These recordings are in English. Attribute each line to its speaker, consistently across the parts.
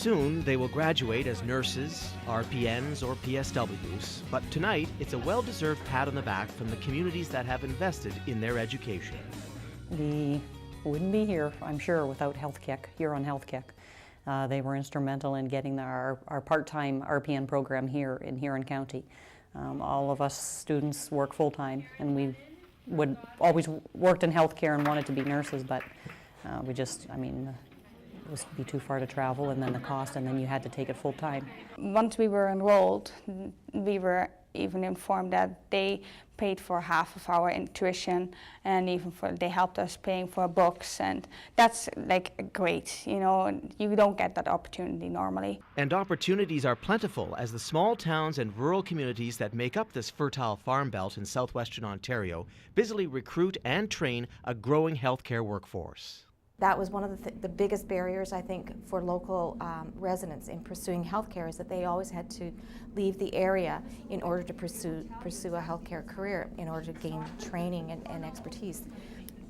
Speaker 1: Soon they will graduate as nurses, RPNs, or PSWs, but tonight it's a well-deserved pat on the back from the communities that have invested in their education.
Speaker 2: We wouldn't be here, I'm sure, without Huron Health Kick. They were instrumental in getting our part-time RPN program here in Huron County. All of us students work full-time, and we would always worked in healthcare and wanted to be nurses, but we just, it would be too far to travel, and then the cost, and then you had to take it full-time.
Speaker 3: Once we were enrolled, we were even informed that they paid for half of our tuition, and even they helped us paying for books, and that's like great. You know, you don't get that opportunity normally.
Speaker 1: And opportunities are plentiful as the small towns and rural communities that make up this fertile farm belt in southwestern Ontario busily recruit and train a growing healthcare workforce.
Speaker 4: That was one of the biggest barriers, I think, for local residents in pursuing healthcare, is that they always had to leave the area in order to pursue a healthcare career, in order to gain training and expertise.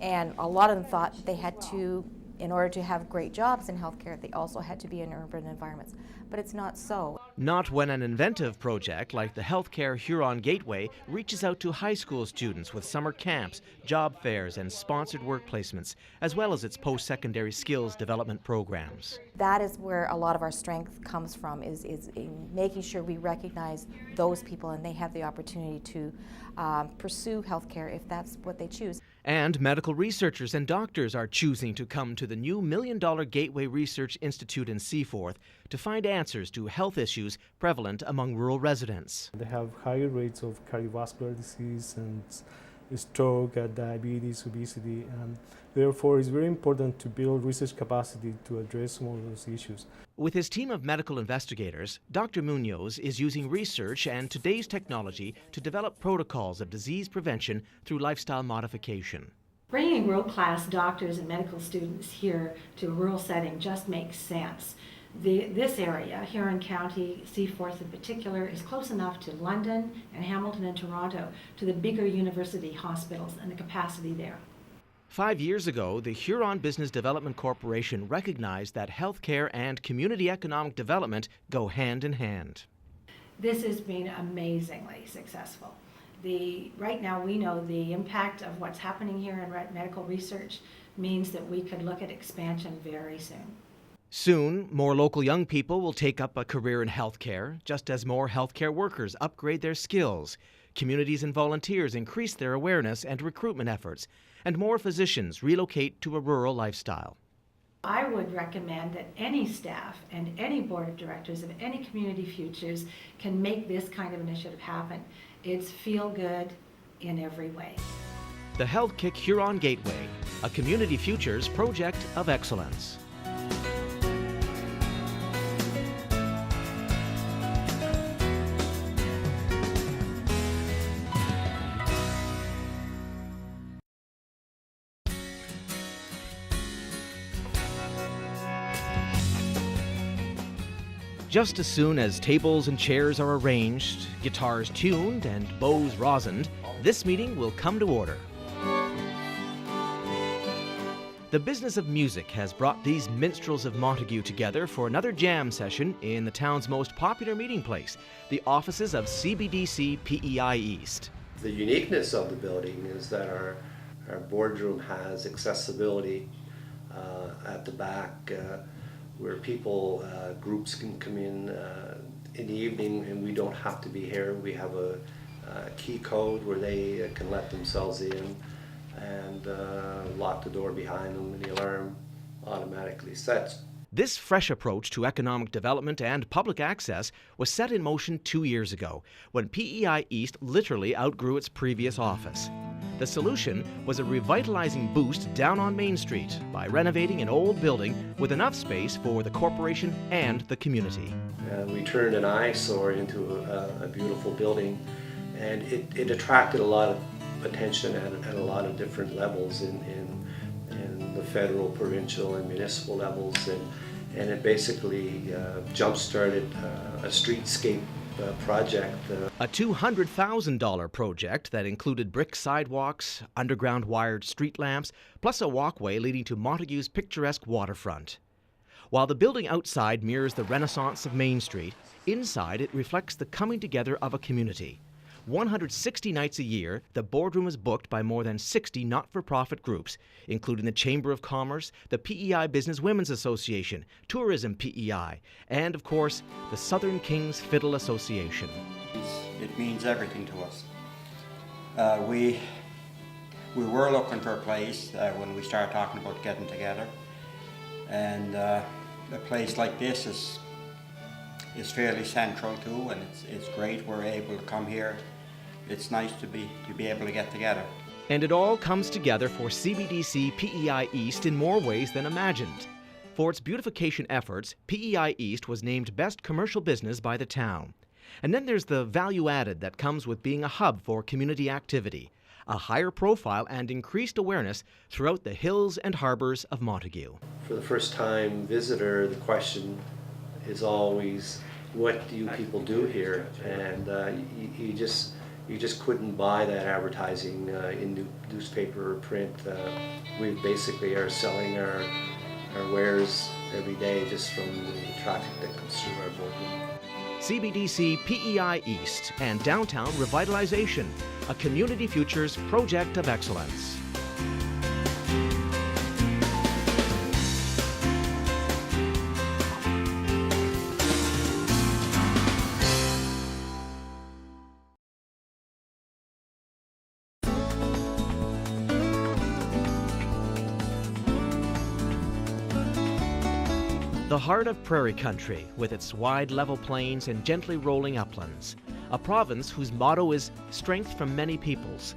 Speaker 4: And a lot of them thought they had to, in order to have great jobs in healthcare, they also had to be in urban environments. But it's not so.
Speaker 1: Not when an inventive project like the Healthcare Huron Gateway reaches out to high school students with summer camps, job fairs, and sponsored work placements, as well as its post-secondary skills development programs.
Speaker 4: That is where a lot of our strength comes from, is in making sure we recognize those people and they have the opportunity to pursue healthcare if that's what they choose.
Speaker 1: And medical researchers and doctors are choosing to come to the new $1 million Gateway Research Institute in Seaforth to find answers to health issues prevalent among rural residents.
Speaker 5: They have higher rates of cardiovascular disease and stroke, diabetes, obesity, and therefore it's very important to build research capacity to address some of those issues.
Speaker 1: With his team of medical investigators, Dr. Munoz is using research and today's technology to develop protocols of disease prevention through lifestyle modification.
Speaker 6: Bringing world-class doctors and medical students here to a rural setting just makes sense. This area, Huron County, Seaforth in particular, is close enough to London and Hamilton and Toronto, to the bigger university hospitals and the capacity there.
Speaker 1: 5 years ago, the Huron Business Development Corporation recognized that healthcare and community economic development go hand in hand.
Speaker 6: This has been amazingly successful. Right now we know the impact of what's happening here in medical research means that we could look at expansion very soon.
Speaker 1: Soon, more local young people will take up a career in healthcare, just as more healthcare workers upgrade their skills. Communities and volunteers increase their awareness and recruitment efforts, and more physicians relocate to a rural lifestyle.
Speaker 6: I would recommend that any staff and any board of directors of any Community Futures can make this kind of initiative happen. It's feel good in every way.
Speaker 1: The Health Kick Huron Gateway, a Community Futures project of excellence. Just as soon as tables and chairs are arranged, guitars tuned, and bows rosined, this meeting will come to order. The business of music has brought these minstrels of Montague together for another jam session in the town's most popular meeting place, the offices of CBDC PEI East.
Speaker 7: The uniqueness of the building is that our boardroom has accessibility at the back, where people, groups can come in the evening, and we don't have to be here. We have a key code where they can let themselves in and lock the door behind them, and the alarm automatically sets.
Speaker 1: This fresh approach to economic development and public access was set in motion 2 years ago, when PEI East literally outgrew its previous office. The solution was a revitalizing boost down on Main Street by renovating an old building with enough space for the corporation and the community.
Speaker 7: We turned an eyesore into a beautiful building, and it attracted a lot of attention at a lot of different levels in the federal, provincial, and municipal levels, and it basically jump-started a streetscape project.
Speaker 1: A $200,000 project that included brick sidewalks, underground wired street lamps, plus a walkway leading to Montague's picturesque waterfront. While the building outside mirrors the renaissance of Main Street, inside it reflects the coming together of a community. 160 nights a year, the boardroom is booked by more than 60 not-for-profit groups, including the Chamber of Commerce, the PEI Business Women's Association, Tourism PEI, and, of course, the Southern Kings Fiddle Association.
Speaker 8: It means everything to us. We were looking for a place when we started talking about getting together, and a place like this is fairly central too, and it's great we're able to come here. It's nice to be able to get together.
Speaker 1: And it all comes together for CBDC PEI East in more ways than imagined. For its beautification efforts, PEI East was named Best Commercial Business by the town. And then there's the value added that comes with being a hub for community activity, a higher profile and increased awareness throughout the hills and harbors of Montague.
Speaker 7: For the first time visitor, the question is always, what do you people do here? And you just couldn't buy that advertising in newspaper or print. We basically are selling our wares every day just from the traffic that comes through our boardroom.
Speaker 1: CBDC PEI East and Downtown Revitalization, a Community Futures project of excellence. The heart of prairie country, with its wide level plains and gently rolling uplands. A province whose motto is strength from many peoples.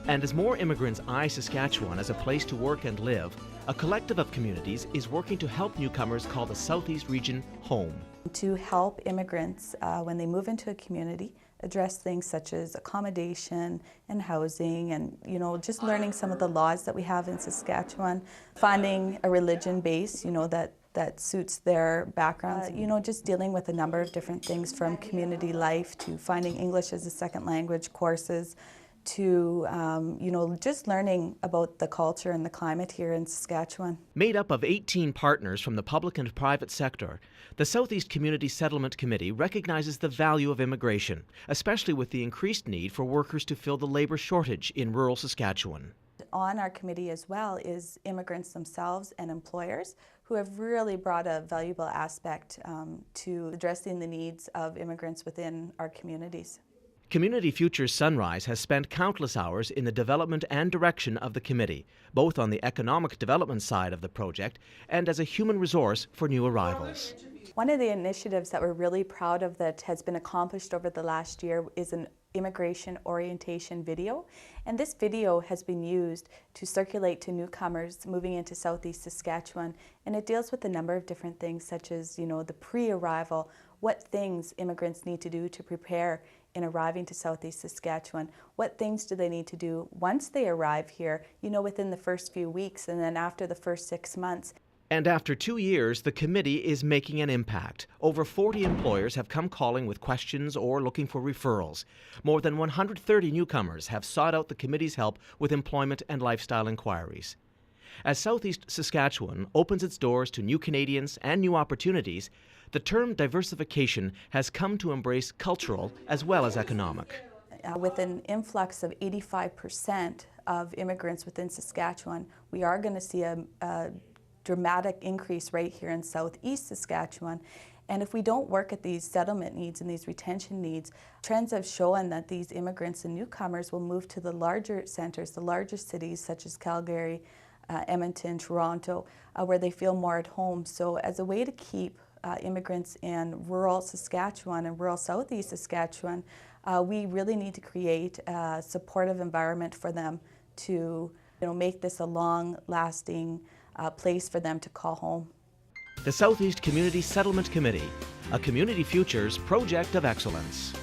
Speaker 1: And as more immigrants eye Saskatchewan as a place to work and live, a collective of communities is working to help newcomers call the Southeast region home.
Speaker 9: To help immigrants when they move into a community, address things such as accommodation and housing, and just learning some of the laws that we have in Saskatchewan, finding a religion base that suits their backgrounds, just dealing with a number of different things, from community life to finding English as a second language courses to just learning about the culture and the climate here in Saskatchewan.
Speaker 1: Made up of 18 partners from the public and private sector, the Southeast Community Settlement Committee recognizes the value of immigration, especially with the increased need for workers to fill the labor shortage in rural Saskatchewan.
Speaker 9: On our committee as well is immigrants themselves and employers who have really brought a valuable aspect to addressing the needs of immigrants within our communities.
Speaker 1: Community Futures Sunrise has spent countless hours in the development and direction of the committee, both on the economic development side of the project and as a human resource for new arrivals.
Speaker 9: One of the initiatives that we're really proud of that has been accomplished over the last year is an immigration orientation video, and this video has been used to circulate to newcomers moving into Southeast Saskatchewan, and it deals with a number of different things such as the pre-arrival, what things immigrants need to do to prepare in arriving to Southeast Saskatchewan, what things do they need to do once they arrive here, within the first few weeks and then after the first 6 months.
Speaker 1: And after 2 years, the committee is making an impact. Over 40 employers have come calling with questions or looking for referrals. More than 130 newcomers have sought out the committee's help with employment and lifestyle inquiries. As Southeast Saskatchewan opens its doors to new Canadians and new opportunities, the term diversification has come to embrace cultural as well as economic.
Speaker 9: With an influx of 85% of immigrants within Saskatchewan, we are going to see a dramatic increase right here in Southeast Saskatchewan. And if we don't work at these settlement needs and these retention needs, trends have shown that these immigrants and newcomers will move to the larger centers, the larger cities such as Calgary, Edmonton, Toronto, where they feel more at home. So as a way to keep immigrants in rural Saskatchewan and rural Southeast Saskatchewan, we really need to create a supportive environment for them to make this a long-lasting place for them to call home.
Speaker 1: The Southeast Community Settlement Committee, a Community Futures project of excellence.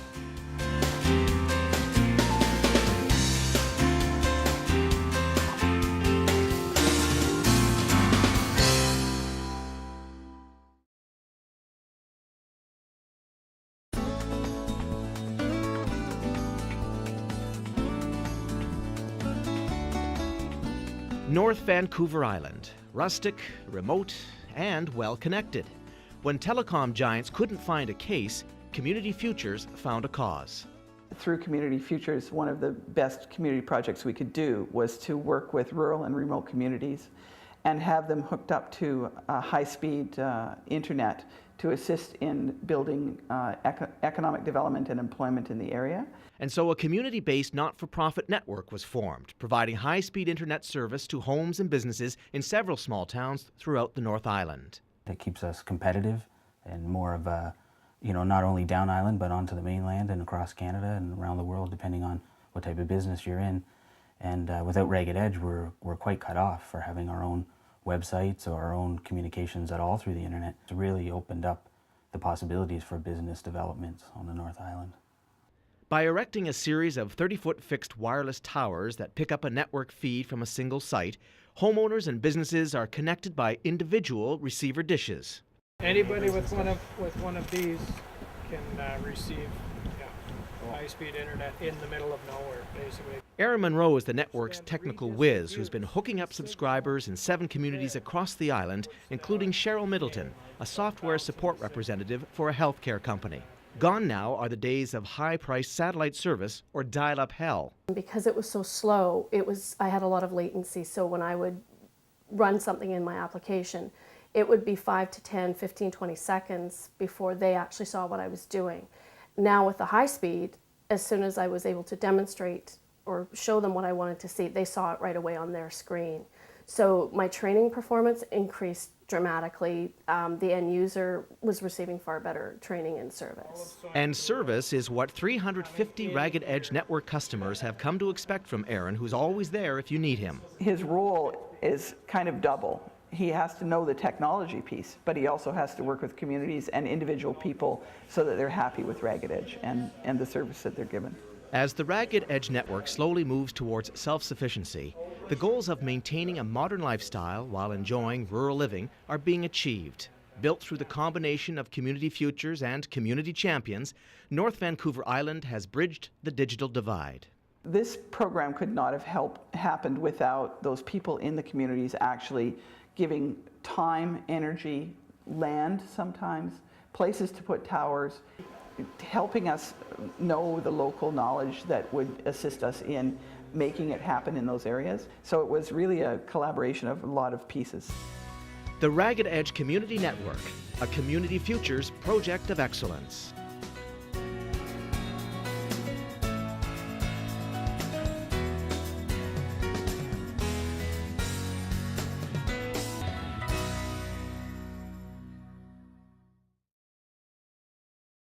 Speaker 1: North Vancouver Island, rustic, remote, and well connected. When telecom giants couldn't find a case, Community Futures found a cause.
Speaker 10: Through Community Futures, one of the best community projects we could do was to work with rural and remote communities and have them hooked up to high-speed internet to assist in building economic development and employment in the area.
Speaker 1: And so a community-based not-for-profit network was formed, providing high-speed internet service to homes and businesses in several small towns throughout the North Island.
Speaker 11: It keeps us competitive and more of a, not only down island, but onto the mainland and across Canada and around the world, depending on what type of business you're in. And without Ragged Edge, we're quite cut off for having our own websites or our own communications at all through the internet. It's really opened up the possibilities for business development on the North Island.
Speaker 1: By erecting a series of 30-foot fixed wireless towers that pick up a network feed from a single site, homeowners and businesses are connected by individual receiver dishes.
Speaker 12: Anybody with one of these can receive high-speed internet in the middle of nowhere, basically.
Speaker 1: Aaron Monroe is the network's technical whiz who's been hooking up subscribers in 7 communities across the island, including Cheryl Middleton, a software support representative for a healthcare company. Gone now are the days of high-priced satellite service or dial-up hell.
Speaker 13: Because it was so slow, I had a lot of latency, so when I would run something in my application, it would be 5 to 10, 15, 20 seconds before they actually saw what I was doing. Now with the high speed, as soon as I was able to demonstrate or show them what I wanted to see, they saw it right away on their screen. So my training performance increased dramatically. The end user was receiving far better training and service.
Speaker 1: And service is what 350 Ragged Edge network customers have come to expect from Aaron, who's always there if you need him.
Speaker 10: His role is kind of double. He has to know the technology piece, but he also has to work with communities and individual people so that they're happy with Ragged Edge and the service that they're given.
Speaker 1: As the Ragged Edge network slowly moves towards self-sufficiency, the goals of maintaining a modern lifestyle while enjoying rural living are being achieved. Built through the combination of Community Futures and Community Champions, North Vancouver Island has bridged the digital divide.
Speaker 10: This program could not have happened without those people in the communities actually giving time, energy, land sometimes, places to put towers, helping us know the local knowledge that would assist us in making it happen in those areas. So it was really a collaboration of a lot of pieces.
Speaker 1: The Ragged Edge Community Network, a Community Futures project of excellence.